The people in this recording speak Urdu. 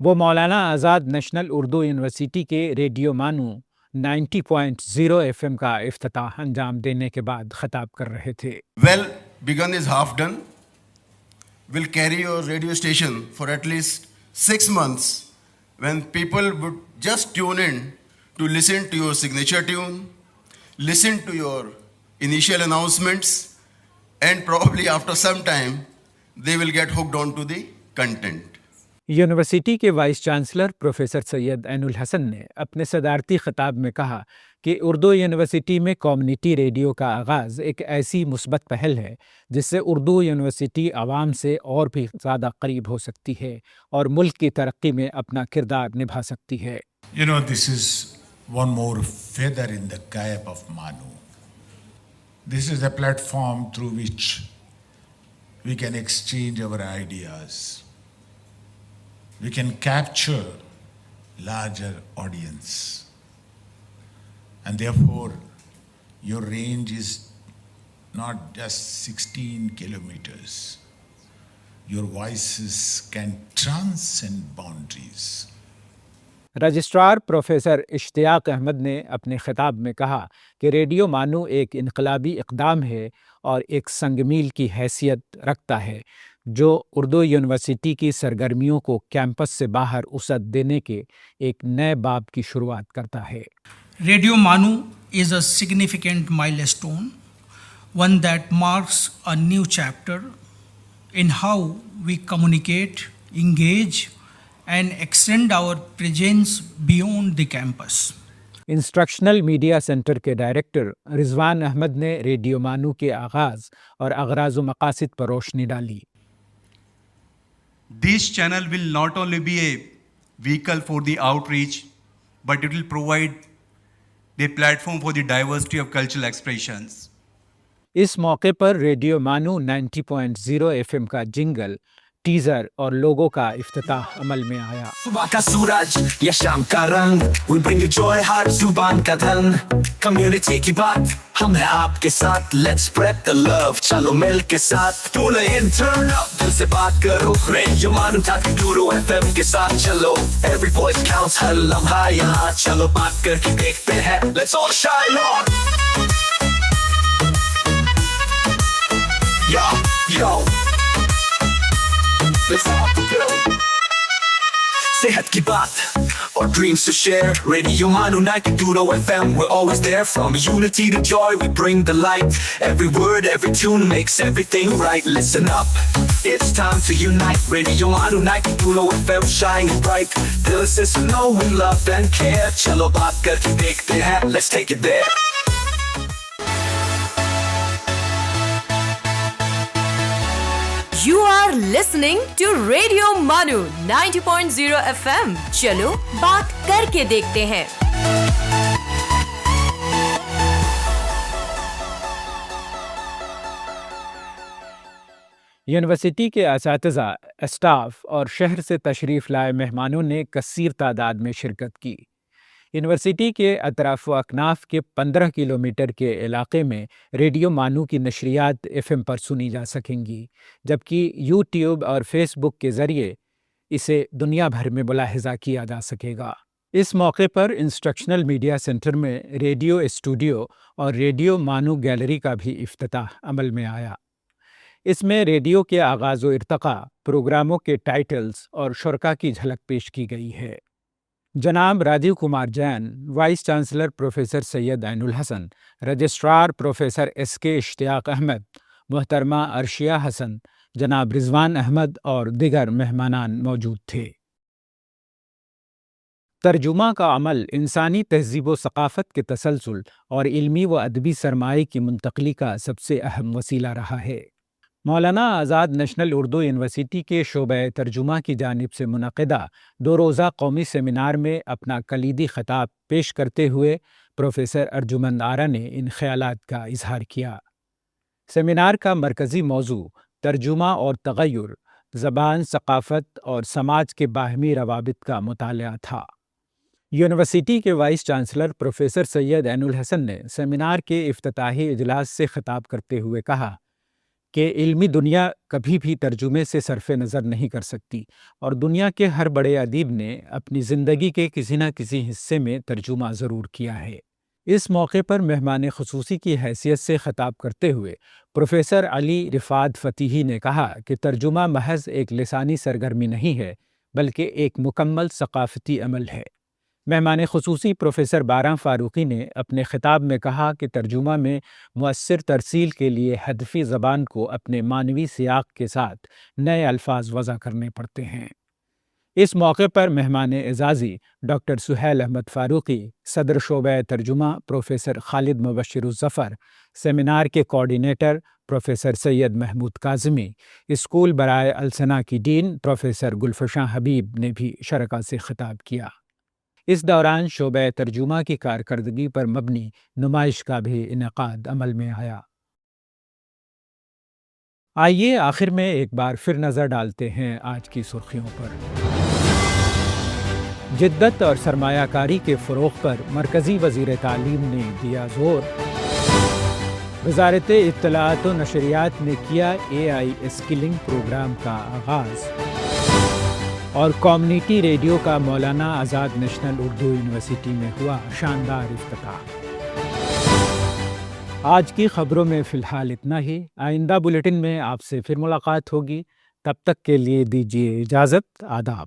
وہ مولانا آزاد نیشنل اردو یونیورسٹی کے ریڈیو مانو 90.0 FM کا افتتاح انجام دینے کے بعد خطاب کر رہے تھے۔ Well begun is half done. We'll carry your radio station for at least 6 months when people would just tune in to listen to your signature tune, listen to your initial announcements, and probably after some time they will get hooked on to the content. University کے voice chancellor professor Syed Ain الحسن نے اپنے صدارتی خطاب میں کہا کہ اردو یونیورسٹی میں کمیونٹی ریڈیو کا آغاز ایک ایسی مثبت پہل ہے جس سے اردو یونیورسٹی عوام سے اور بھی زیادہ قریب ہو سکتی ہے اور ملک کی ترقی میں اپنا کردار نبھا سکتی ہے۔ This is one more feather in the cap of Manu. This is a platform through which we can exchange our ideas. We can capture larger audience. And therefore, your range is not just 16 kilometers. Your voices can transcend boundaries. Registrar professor Ishtiaq Ahmed نے اپنے خطاب میں کہا کہ ریڈیو مانو ایک انقلابی اقدام ہے اور ایک سنگ میل کی حیثیت رکھتا ہے جو اردو یونیورسٹی کی سرگرمیوں کو کیمپس سے باہر وسعت دینے کے ایک نئے باب کی شروعات کرتا ہے۔ ریڈیو مانو is a significant milestone, one that marks a new chapter in how we communicate, engage, and extend our presence beyond the campus. Instructional media centre کے ڈائریکٹر رضوان احمد نے ریڈیو مانو کے آغاز اور اغراض و مقاصد پر روشنی ڈالی۔ This channel will not only be a vehicle for the outreach, but it will provide the platform for the diversity of cultural expressions. اس موقع پر ریڈیو مانو 90.0 FM کا جنگل، ٹیزر اور لوگو کا افتتاح عمل میں آیا۔ صبح کا سورج یا شام کا رنگ will bring you joy ہر زبان کا دھن، کمیونٹی کی بات ہم ہیں آپ کے ساتھ، let's spread the love، چلو مل کے ساتھ ٹون ان turn up، دل سے بات کرو، ریڈیو مانو 90.0 FM کے ساتھ چلو، every voice counts ہر لمحہ یہاں، چلو بات کر کے دیکھتے ہیں let's all shine on، yo صحت کی بات اور dreams to share، Radio Manu 90.0 FM, we're always there, from unity to joy, we bring the light, every word, every tune makes everything right, listen up, it's time to unite, Radio Manu 90.0 FM, shining bright, dil se suno, we love and care, chalo baat karke dekhte hain, let's take it there. You are listening to Radio Manu 90.0 FM. چلو بات کر کے دیکھتے ہیں۔ یونیورسٹی کے اساتذہ، اسٹاف اور شہر سے تشریف لائے مہمانوں نے کثیر تعداد میں شرکت کی۔ یونیورسٹی کے اطراف و اکناف کے 15 کلومیٹر کے علاقے میں ریڈیو مانو کی نشریات FM پر سنی جا سکیں گی، جبکہ یوٹیوب اور فیس بک کے ذریعے اسے دنیا بھر میں ملاحظہ کیا جا سکے گا۔ اس موقع پر انسٹرکشنل میڈیا سینٹر میں ریڈیو اسٹوڈیو اور ریڈیو مانو گیلری کا بھی افتتاح عمل میں آیا۔ اس میں ریڈیو کے آغاز و ارتقاء، پروگراموں کے ٹائٹلز اور شرکاء کی جھلک پیش کی گئی ہے۔ جناب Rajiv Kumar Jain, vice chancellor professor Syed Ain ul Hasan, registrar professor SK Ishtiaq Ahmed, محترمہ عرشیہ حسن، جناب رضوان احمد اور دیگر مہمانان موجود تھے۔ ترجمہ کا عمل انسانی تہذیب و ثقافت کے تسلسل اور علمی و ادبی سرمایہ کی منتقلی کا سب سے اہم وسیلہ رہا ہے۔ مولانا آزاد نیشنل اردو یونیورسٹی کے شعبہ ترجمہ کی جانب سے منعقدہ 2 روزہ قومی سیمینار میں اپنا کلیدی خطاب پیش کرتے ہوئے پروفیسر ارجمند آرا نے ان خیالات کا اظہار کیا۔ سیمینار کا مرکزی موضوع ترجمہ اور تغیر، زبان، ثقافت اور سماج کے باہمی روابط کا مطالعہ تھا۔ یونیورسٹی کے voice chancellor professor Syed Ain الحسن نے سیمینار کے افتتاحی اجلاس سے خطاب کرتے ہوئے کہا کہ علمی دنیا کبھی بھی ترجمے سے صرف نظر نہیں کر سکتی اور دنیا کے ہر بڑے ادیب نے اپنی زندگی کے کسی نہ کسی حصے میں ترجمہ ضرور کیا ہے۔ اس موقع پر مہمان خصوصی کی حیثیت سے خطاب کرتے ہوئے پروفیسر علی رفعت فتیحی نے کہا کہ ترجمہ محض ایک لسانی سرگرمی نہیں ہے بلکہ ایک مکمل ثقافتی عمل ہے۔ مہمان خصوصی پروفیسر بارہ فاروقی نے اپنے خطاب میں کہا کہ ترجمہ میں مؤثر ترسیل کے لیے ہدفی زبان کو اپنے معنوی سیاق کے ساتھ نئے الفاظ وضع کرنے پڑتے ہیں۔ اس موقع پر مہمان اعزازی ڈاکٹر سہیل احمد فاروقی، صدر شعبہ ترجمہ پروفیسر خالد مبشر الظفر، سیمینار کے کوآرڈینیٹر پروفیسر سید محمود کاظمی، اسکول برائے السنہ کی ڈین پروفیسر گلفشاں حبیب نے بھی شرکاء سے خطاب کیا۔ اس دوران شعبہ ترجمہ کی کارکردگی پر مبنی نمائش کا بھی انعقاد عمل میں آیا۔ آئیے آخر میں ایک بار پھر نظر ڈالتے ہیں آج کی سرخیوں پر۔ جدت اور سرمایہ کاری کے فروغ پر مرکزی وزیر تعلیم نے دیا زور۔ وزارت اطلاعات و نشریات نے کیا AI اسکلنگ پروگرام کا آغاز، اور کمیونٹی ریڈیو کا مولانا آزاد نیشنل اردو یونیورسٹی میں ہوا شاندار افتتاح۔ آج کی خبروں میں فی الحال اتنا ہی۔ آئندہ بلیٹن میں آپ سے پھر ملاقات ہوگی، تب تک کے لیے دیجیے اجازت۔ آداب۔